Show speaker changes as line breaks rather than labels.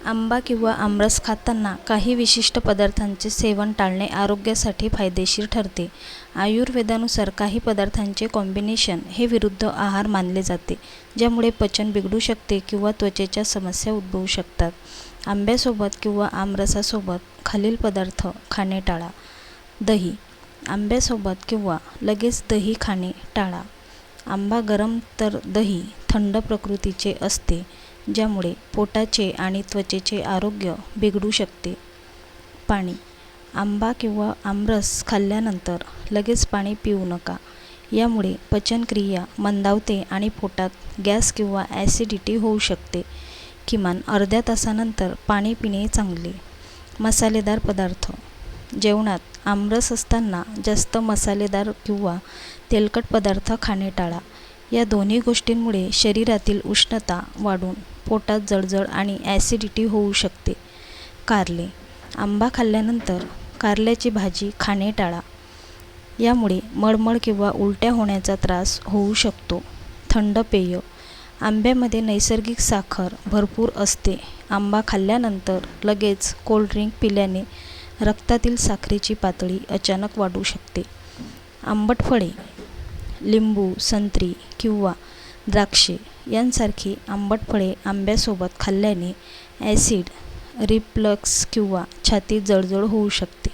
आंबा किंवा आमरस खाताना काही विशिष्ट पदार्थांचे सेवन टाळणे आरोग्यासाठी फायदेशीर ठरते. आयुर्वेदानुसार काही पदार्थांचे कॉम्बिनेशन हे विरुद्ध आहार मानले जाते, ज्यामुळे पचन बिघडू शकते किंवा त्वचेच्या समस्या उद्भवू शकतात. आंब्यासोबत किंवा आमरसासोबत खालील पदार्थ खाणे टाळा. दही. आंब्यासोबत किंवा लगेच दही खाणे टाळा. आंबा गरम तर दही थंड प्रकृतीचे असते, ज्यामुळे पोटाचे आणि त्वचेचे आरोग्य बिघडू शकते. पाणी. आंबा किंवा आमरस खाल्ल्यानंतर लगेच पाणी पिऊ नका. यामुळे पचनक्रिया मंदावते आणि पोटात गॅस किंवा ॲसिडिटी होऊ शकते. किमान अर्ध्या तासानंतर पाणी पिणे चांगले. मसालेदार पदार्थ. जेवणात आमरस असताना जास्त मसालेदार किंवा तेलकट पदार्थ खाणे टाळा. या दोन्ही गोष्टींमुळे शरीरातील उष्णता वाढून पोटात जळजळ आणि ॲसिडिटी होऊ शकते. कारले. आंबा खाल्ल्यानंतर कारल्याची भाजी खाणे टाळा. यामुळे मळमळ किंवा उलट्या होण्याचा त्रास होऊ शकतो. थंड पेय. आंब्यामध्ये नैसर्गिक साखर भरपूर असते. आंबा खाल्ल्यानंतर लगेच कोल्ड्रिंक पिल्याने रक्तातील साखरेची पातळी अचानक वाढू शकते. आंबट फळे. लिंबू, संत्री किंवा द्राक्षे यांसारखी आंबट फळे आंब्यासोबत खाल्ल्याने ॲसिड रिफ्लक्स किंवा छातीत जळजळ होऊ शकते.